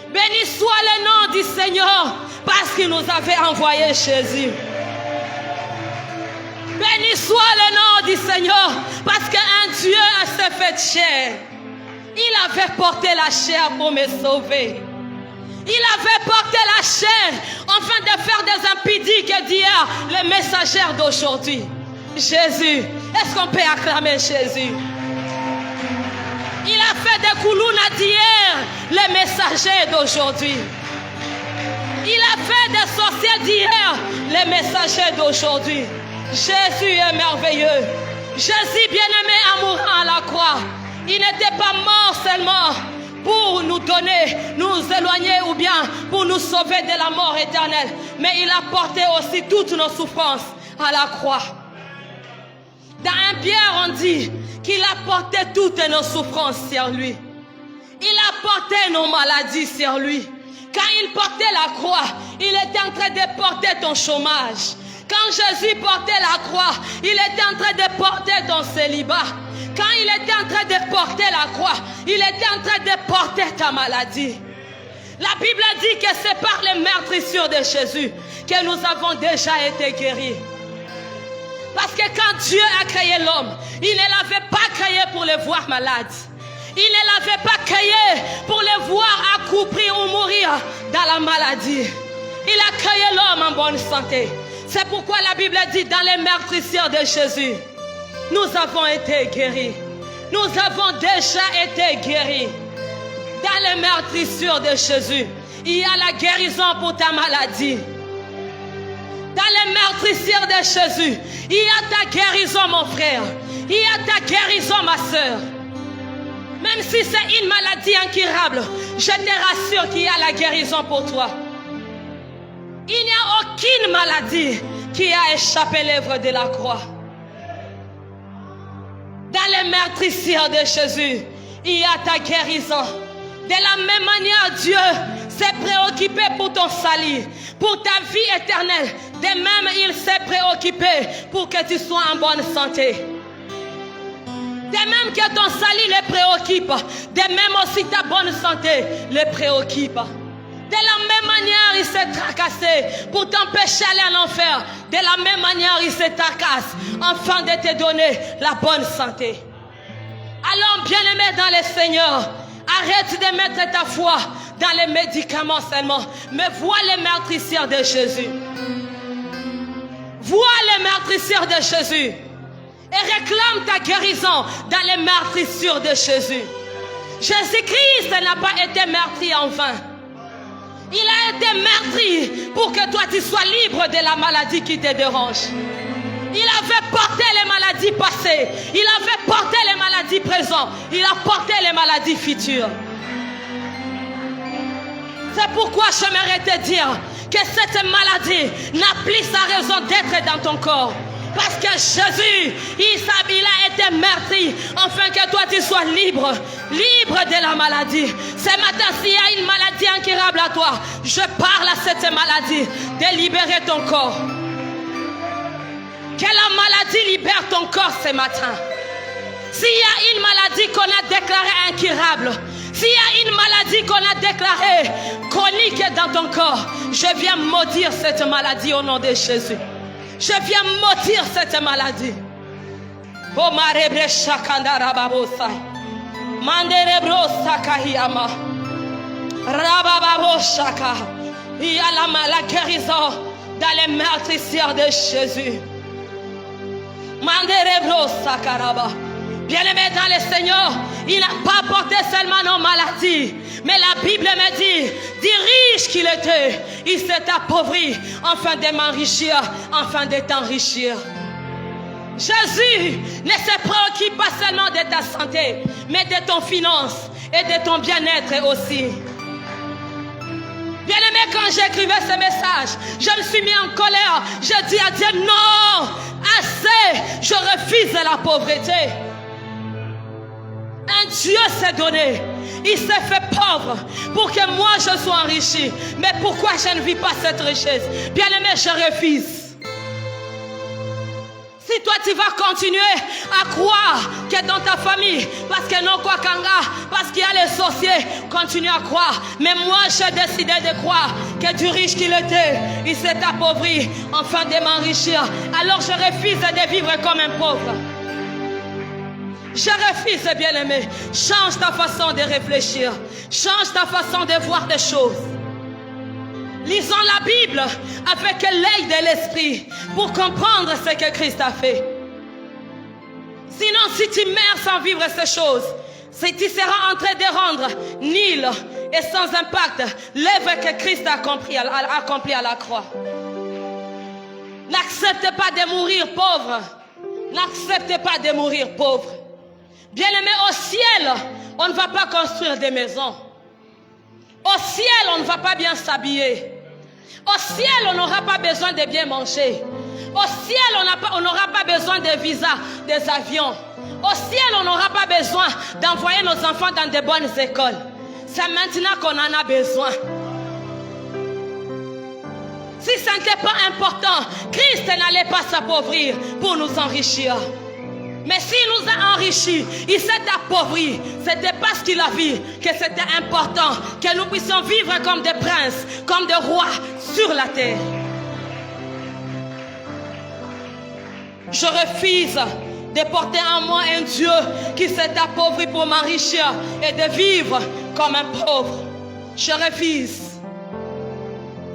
Béni soit le nom du Seigneur parce qu'il nous avait envoyé Jésus. Béni soit le nom du Seigneur parce qu'un Dieu s'est fait chair. Il avait porté la chair pour me sauver. Il avait porté la chair afin de faire des impudiques d'hier, les messagers d'aujourd'hui. Jésus, est-ce qu'on peut acclamer Jésus? Il a fait des koulouna d'hier, les messagers d'aujourd'hui. Il a fait des sorciers d'hier, les messagers d'aujourd'hui. Jésus est merveilleux. Jésus bien-aimé en mourant à la croix, il n'était pas mort seulement pour nous donner, nous éloigner ou bien pour nous sauver de la mort éternelle. Mais il a porté aussi toutes nos souffrances à la croix. Dans 1 Pierre, on dit qu'il a porté toutes nos souffrances sur lui. Il a porté nos maladies sur lui. Quand il portait la croix, il était en train de porter ton chômage. Quand Jésus portait la croix, il était en train de porter ton célibat. Quand il était en train de porter la croix, il était en train de porter ta maladie. La Bible dit que c'est par les meurtrissures de Jésus que nous avons déjà été guéris. Parce que quand Dieu a créé l'homme, il ne l'avait pas créé pour le voir malade. Il ne l'avait pas créé pour le voir accroupir ou mourir dans la maladie. Il a créé l'homme en bonne santé. C'est pourquoi la Bible dit dans les meurtrissures de Jésus, nous avons été guéris. Nous avons déjà été guéris. Dans les meurtrissures de Jésus, il y a la guérison pour ta maladie. Dans les meurtrissures de Jésus, il y a ta guérison, mon frère. Il y a ta guérison, ma soeur. Même si c'est une maladie incurable, je te rassure qu'il y a la guérison pour toi. Il n'y a aucune maladie qui a échappé l'œuvre de la croix. Dans les meurtrissures de Jésus, il y a ta guérison. De la même manière, Dieu s'est préoccupé pour ton salut, pour ta vie éternelle. De même, il s'est préoccupé pour que tu sois en bonne santé. De même que ton salut le préoccupe, de même aussi ta bonne santé le préoccupe. De la même manière, il s'est tracassé pour t'empêcher d'aller en enfer. De la même manière, il se tracasse afin de te donner la bonne santé. Alors, bien-aimé dans le Seigneur, arrête de mettre ta foi dans les médicaments seulement, mais vois les meurtrissures de Jésus. Vois les meurtrissures de Jésus. Et réclame ta guérison dans les meurtrissures de Jésus. Jésus-Christ n'a pas été meurtri en vain. Il a été meurtri pour que toi tu sois libre de la maladie qui te dérange. Il avait porté les maladies passées. Il avait porté les maladies présentes. Il a porté les maladies futures. C'est pourquoi j'aimerais te dire que cette maladie n'a plus sa raison d'être dans ton corps. Parce que Jésus, il a été meurtri afin que toi tu sois libre, libre de la maladie. Ce matin, s'il y a une maladie incurable à toi, je parle à cette maladie de libérer ton corps. Que la maladie libère ton corps ce matin. S'il y a une maladie qu'on a déclarée incurable, s'il y a une maladie qu'on a déclarée chronique dans ton corps, je viens maudire cette maladie au nom de Jésus. Je viens maudire cette maladie. Oh marebre shakandara babosa. Manderebro sakahiyama. Rabababo shaka. Il y a la guérison dans les meurtrissures de Jésus. Manderebro sakaraba. Bien-aimé dans le Seigneur, il n'a pas porté seulement nos maladies, mais la Bible me dit riche qu'il était, il s'est appauvri afin de m'enrichir, afin de t'enrichir. Jésus ne se préoccupe pas seulement de ta santé, mais de ton finance et de ton bien-être aussi. Bien-aimé, quand j'écrivais ce message, je me suis mis en colère. Je dis à Dieu, non, assez, je refuse la pauvreté. Un Dieu s'est donné, il s'est fait pauvre pour que moi je sois enrichi. Mais pourquoi je ne vis pas cette richesse? Bien-aimé, je refuse. Si toi tu vas continuer à croire que dans ta famille, parce que non quoi kanga, parce qu'il y a les sorciers, continue à croire. Mais moi j'ai décidé de croire que du riche qu'il était, il s'est appauvri afin de m'enrichir. Alors je refuse de vivre comme un pauvre. Je refuse, bien-aimé. Change ta façon de réfléchir. Change ta façon de voir des choses. Lisons la Bible avec l'œil de l'esprit pour comprendre ce que Christ a fait. Sinon, si tu meurs sans vivre ces choses, si tu seras en train de rendre nul et sans impact l'œuvre que Christ a accompli à la croix. N'accepte pas de mourir pauvre. N'accepte pas de mourir pauvre. Bien-aimé, au ciel, on ne va pas construire des maisons. Au ciel, on ne va pas bien s'habiller. Au ciel, on n'aura pas besoin de bien manger. Au ciel, on n'aura pas besoin de visas, des avions. Au ciel, on n'aura pas besoin d'envoyer nos enfants dans de bonnes écoles. C'est maintenant qu'on en a besoin. Si ce n'était pas important, Christ n'allait pas s'appauvrir pour nous enrichir. Mais s'il nous a enrichis, il s'est appauvri. C'était parce qu'il a vu que c'était important que nous puissions vivre comme des princes, comme des rois sur la terre. Je refuse de porter en moi un Dieu qui s'est appauvri pour m'enrichir et de vivre comme un pauvre. Je refuse.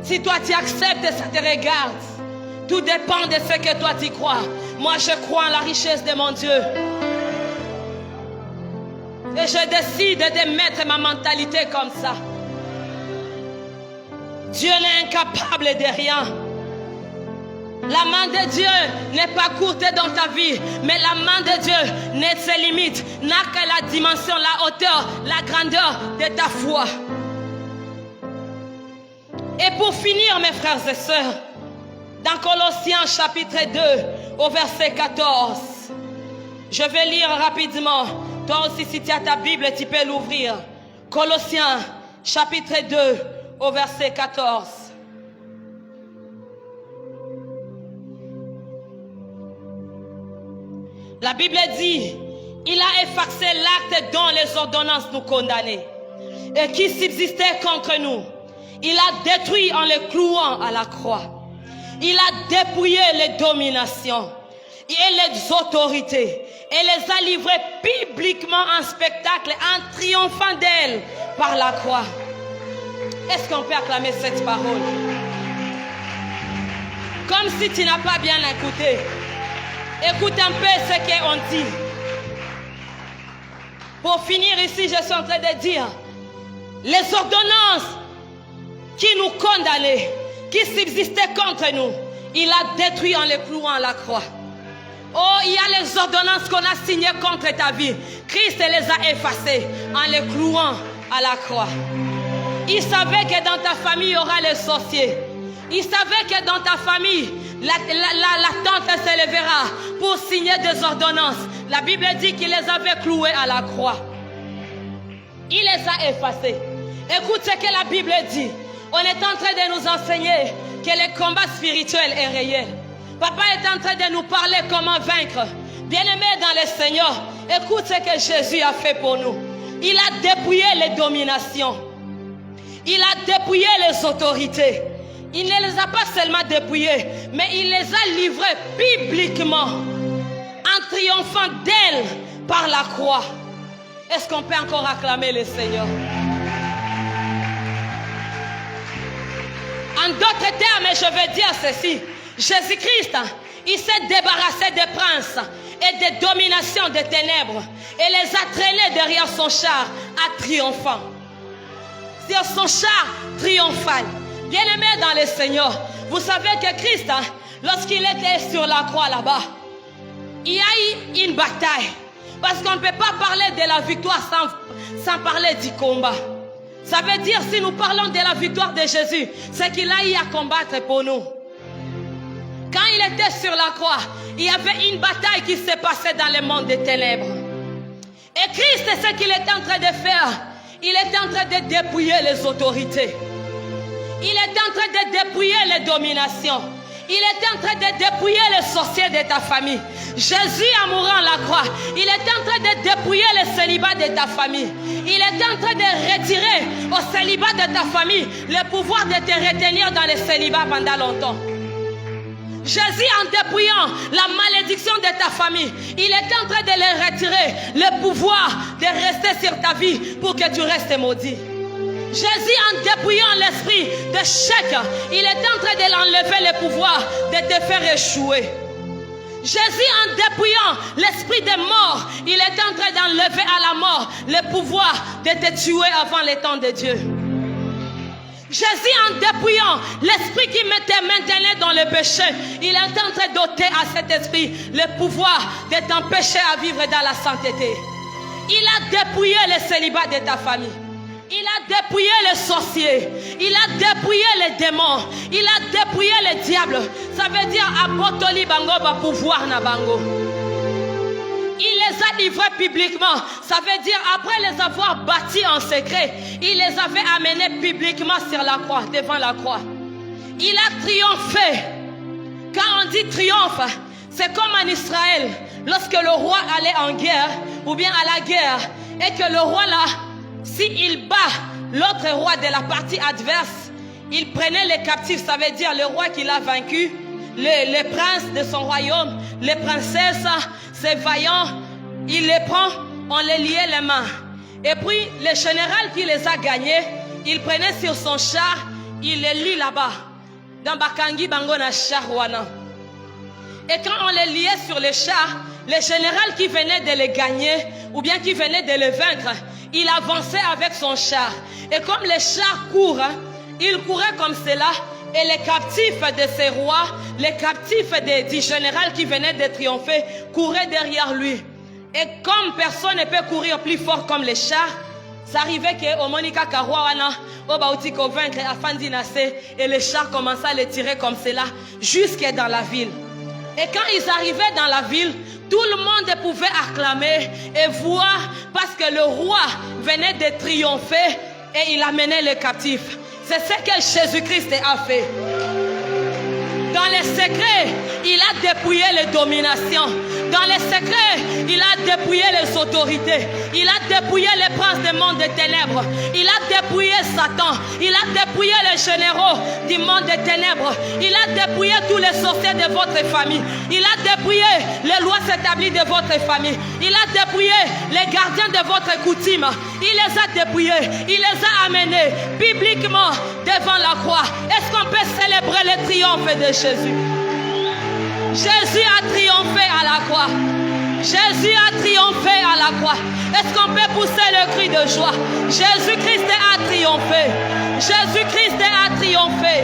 Si toi tu acceptes, ça te regarde. Tout dépend de ce que toi tu crois. Moi je crois en la richesse de mon Dieu. Et je décide de mettre ma mentalité comme ça. Dieu n'est incapable de rien. La main de Dieu n'est pas courte dans ta vie, mais la main de Dieu ne se limite, n'a que la dimension, la hauteur, la grandeur de ta foi. Et pour finir, mes frères et sœurs, dans Colossiens chapitre 2, au verset 14, Je vais lire rapidement. Toi aussi, si tu as ta Bible, tu peux l'ouvrir. Colossiens, chapitre 2, au verset 14. La Bible dit, il a effacé l'acte dont les ordonnances nous condamnaient et qui subsistait contre nous. Il a détruit en les clouant à la croix. Il a dépouillé les dominations et les autorités et les a livrées publiquement en spectacle en triomphant d'elles par la croix. Est-ce qu'on peut acclamer cette parole? Comme si tu n'as pas bien écouté. Écoute un peu ce qu'on dit. Pour finir ici, je suis en train de dire, les ordonnances qui nous condamnaient, qui subsistaient contre nous, il a détruit en les clouant à la croix. Oh, il y a les ordonnances qu'on a signées contre ta vie. Christ les a effacées en les clouant à la croix. Il savait que dans ta famille, il y aura les sorciers. Il savait que dans ta famille, la tante se lèvera pour signer des ordonnances. La Bible dit qu'il les avait cloués à la croix. Il les a effacés. Écoute ce que la Bible dit. On est en train de nous enseigner que le combat spirituel est réel. Papa est en train de nous parler comment vaincre. Bien-aimés dans le Seigneur, écoute ce que Jésus a fait pour nous. Il a dépouillé les dominations. Il a dépouillé les autorités. Il ne les a pas seulement dépouillées, mais il les a livrées publiquement en triomphant d'elles par la croix. Est-ce qu'on peut encore acclamer le Seigneur? En d'autres termes, je veux dire ceci. Jésus-Christ, il s'est débarrassé des princes et des dominations des ténèbres et les a traînés derrière son char à triomphant. Sur son char triomphal. Bien-aimé dans le Seigneur, vous savez que Christ, lorsqu'il était sur la croix là-bas, il y a eu une bataille. Parce qu'on ne peut pas parler de la victoire sans parler du combat. Ça veut dire, si nous parlons de la victoire de Jésus, c'est qu'il a eu à combattre pour nous. Quand il était sur la croix, il y avait une bataille qui s'est passée dans le monde des ténèbres. Et Christ, c'est ce qu'il était en train de faire. Il était en train de dépouiller les autorités. Il était en train de dépouiller les dominations. Il était en train de dépouiller les sorciers de ta famille. Jésus a mouru à la croix. Il était en train de dépouiller le célibat de ta famille. Il était en train de retirer au célibat de ta famille le pouvoir de te retenir dans le célibat pendant longtemps. Jésus, en dépouillant la malédiction de ta famille, il était en train de le retirer le pouvoir de rester sur ta vie pour que tu restes maudit. Jésus, en dépouillant l'esprit de chèque, il était en train de l'enlever le pouvoir de te faire échouer. Jésus, en dépouillant l'esprit de mort, il était en train d'enlever à la mort le pouvoir de te tuer avant le temps de Dieu. Jésus, en dépouillant l'esprit qui te maintenait dans le péché, il était en train d'ôter à cet esprit le pouvoir de t'empêcher à vivre dans la sainteté. Il a dépouillé le célibat de ta famille. Il a dépouillé les sorciers. Il a dépouillé les démons. Il a dépouillé les diables. Ça veut dire abotoli bango ba pouvoir na bango. Il les a livrés publiquement. Ça veut dire après les avoir bâtis en secret, il les avait amenés publiquement sur la croix, devant la croix. Il a triomphé. Quand on dit triomphe, c'est comme en Israël, lorsque le roi allait en guerre ou bien à la guerre, et que le roi là, s'il bat l'autre roi de la partie adverse, il prenait les captifs, ça veut dire le roi qu'il a vaincu, les princes de son royaume, les princesses, ses vaillants, il les prend, on les liait les mains. Et puis le général qui les a gagnés, il prenait sur son char, il les lie là-bas, dans Bakangi Bangona Charwana. Et quand on les liait sur les chars, le général qui venait de les gagner, ou bien qui venait de les vaincre, il avançait avec son char. Et comme les chars courent, il courait comme cela. Et les captifs de ces rois, les captifs du général qui venait de triompher, couraient derrière lui. Et comme personne ne peut courir plus fort comme les chars, ça arrivait que Monica Karouana, Obaouti convaincre Afandi Nassé, et les chars commençaient à les tirer comme cela, jusque dans la ville. Et quand ils arrivaient dans la ville, Tout le monde pouvait acclamer et voir parce que le roi venait de triompher et il amenait les captifs. C'est ce que Jésus-Christ a fait. Dans les secrets, il a dépouillé les dominations. Dans les secrets, il a dépouillé les autorités. Il a dépouillé les princes du monde des ténèbres. Il a dépouillé Satan. Il a dépouillé les généraux du monde des ténèbres. Il a dépouillé tous les sorciers de votre famille. Il a dépouillé les lois établies de votre famille. Il a dépouillé les gardiens de votre coutume. Il les a dépouillés. Il les a amenés bibliquement devant la croix. Est-ce qu'on peut célébrer le triomphe de Jésus? Jésus a triomphé à la croix. Jésus a triomphé à la croix. Est-ce qu'on peut pousser le cri de joie? Jésus-Christ a triomphé. Jésus-Christ a triomphé.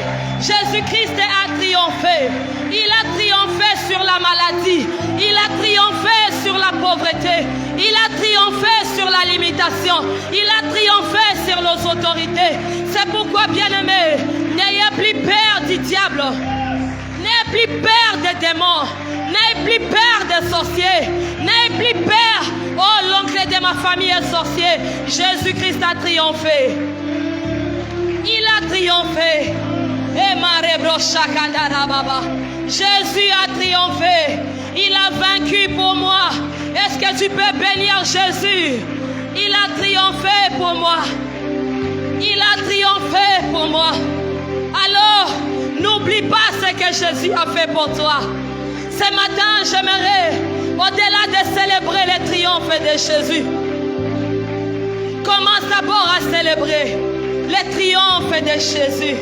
Jésus-Christ a triomphé. Il a triomphé sur la maladie. Il a triomphé sur la pauvreté. Il a triomphé sur la limitation. Il a triomphé sur nos autorités. C'est pourquoi, bien-aimés, n'ayez plus peur du diable. N'ayez plus peur des démons. N'ayez plus peur des sorciers. N'ayez plus peur. Oh, l'oncle de ma famille est sorcier. Jésus-Christ a triomphé. Il a triomphé. Jésus a triomphé. Il a vaincu pour moi. Est-ce que tu peux bénir Jésus? Il a triomphé pour moi. Il a triomphé pour moi. Alors, n'oublie pas ce que Jésus a fait pour toi. Ce matin, j'aimerais, au-delà de célébrer le triomphe de Jésus, commence d'abord à célébrer le triomphe de Jésus.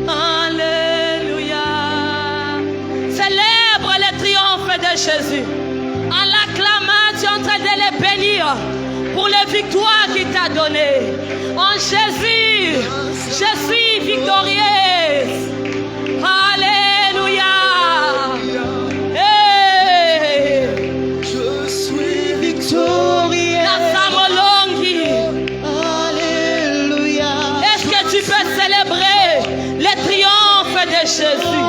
Alléluia. Célèbre le triomphe de Jésus. En l'acclamant, tu es en train de le bénir pour les victoires qu'il t'a données. En Jésus, je suis victorieuse. Alléluia. Hey. Je suis victorieuse. Alléluia. Est-ce que tu peux célébrer le triomphe de Jésus?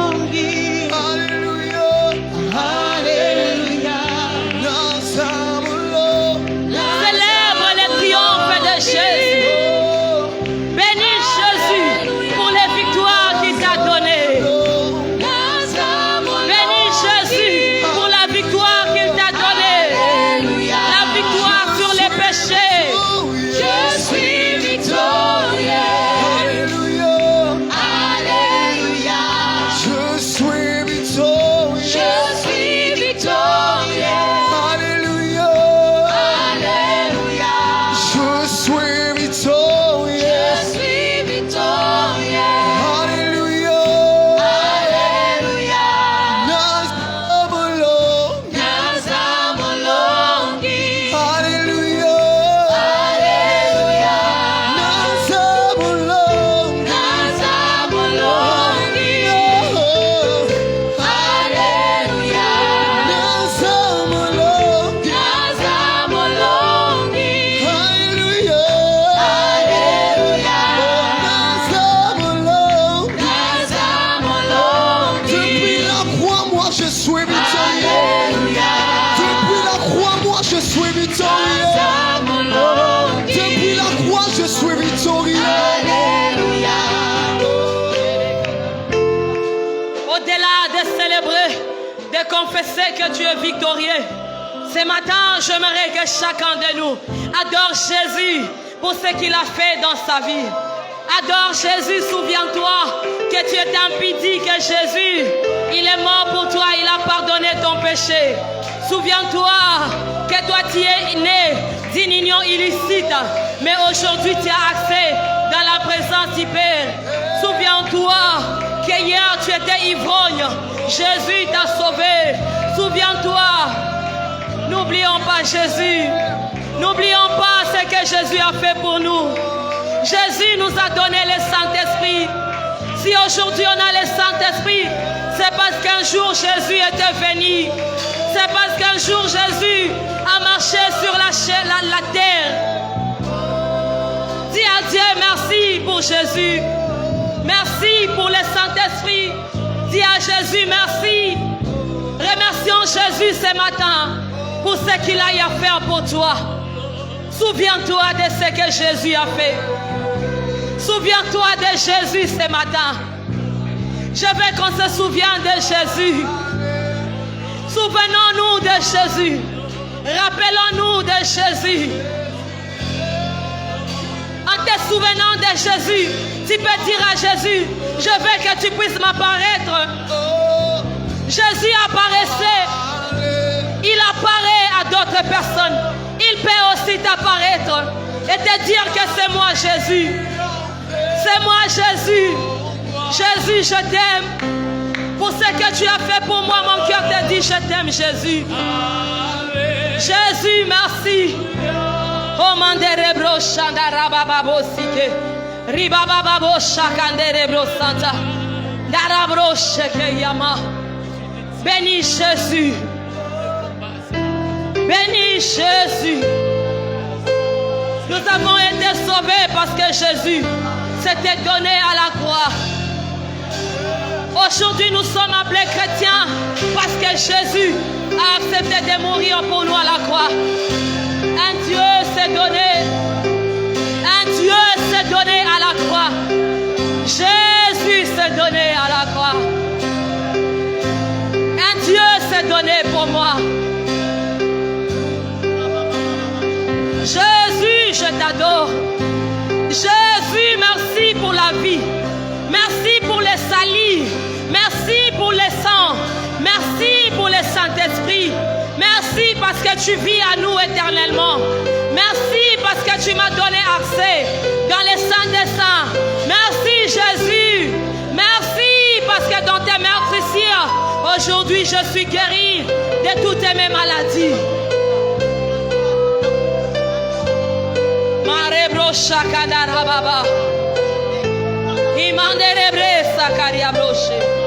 Confesser que tu es victorieux. Ce matin, j'aimerais que chacun de nous adore Jésus pour ce qu'il a fait dans sa vie. Adore Jésus, souviens-toi que tu es impédi, que Jésus, il est mort pour toi, il a pardonné ton péché. Souviens-toi que toi tu es né d'une union illicite, mais aujourd'hui tu as accès dans la présence du Père. Souviens-toi que hier tu étais ivrogne, Jésus t'a sauvé. Souviens-toi, n'oublions pas Jésus. N'oublions pas ce que Jésus a fait pour nous. Jésus nous a donné le Saint-Esprit. Si aujourd'hui on a le Saint-Esprit, c'est parce qu'un jour Jésus était venu. C'est parce qu'un jour Jésus a marché sur la terre. Dis à Dieu merci pour Jésus. Merci pour le Saint-Esprit. Dis à Jésus merci. Remercions Jésus ce matin pour ce qu'il a à faire pour toi. Souviens-toi de ce que Jésus a fait. Souviens-toi de Jésus ce matin. Je veux qu'on se souvienne de Jésus. Souvenons-nous de Jésus. Rappelons-nous de Jésus. En te souvenant de Jésus, tu peux dire à Jésus, je veux que tu puisses m'apparaître. Jésus apparaissait. Il apparaît à d'autres personnes. Il peut aussi t'apparaître et te dire que c'est moi Jésus. C'est moi Jésus. Jésus, je t'aime. Pour ce que tu as fait pour moi, mon cœur te dit, je t'aime Jésus. Jésus, merci. Oh manderebro shandarababo sike. Ribababo shakanderebro santa. Darabro sheke yama. Bénis Jésus. Bénis Jésus. Nous avons été sauvés parce que Jésus s'était donné à la croix. Aujourd'hui, nous sommes appelés chrétiens parce que Jésus a accepté de mourir pour nous à la croix. Un Dieu s'est donné. Un Dieu s'est donné à la croix. Jésus s'est donné à la croix. Un Dieu s'est donné pour moi. Jésus, je t'adore. Jésus, merci pour la vie. Merci pour le salut. Merci pour le sang. Merci pour le Saint-Esprit. Merci parce que tu vis à nous éternellement. Merci parce que tu m'as donné accès dans les saints des saints. Merci Jésus. Merci parce que dans tes meurtrissures, aujourd'hui je suis guéri de toutes mes maladies. Marebro shakadara baba. Imanderebre sakaria broche.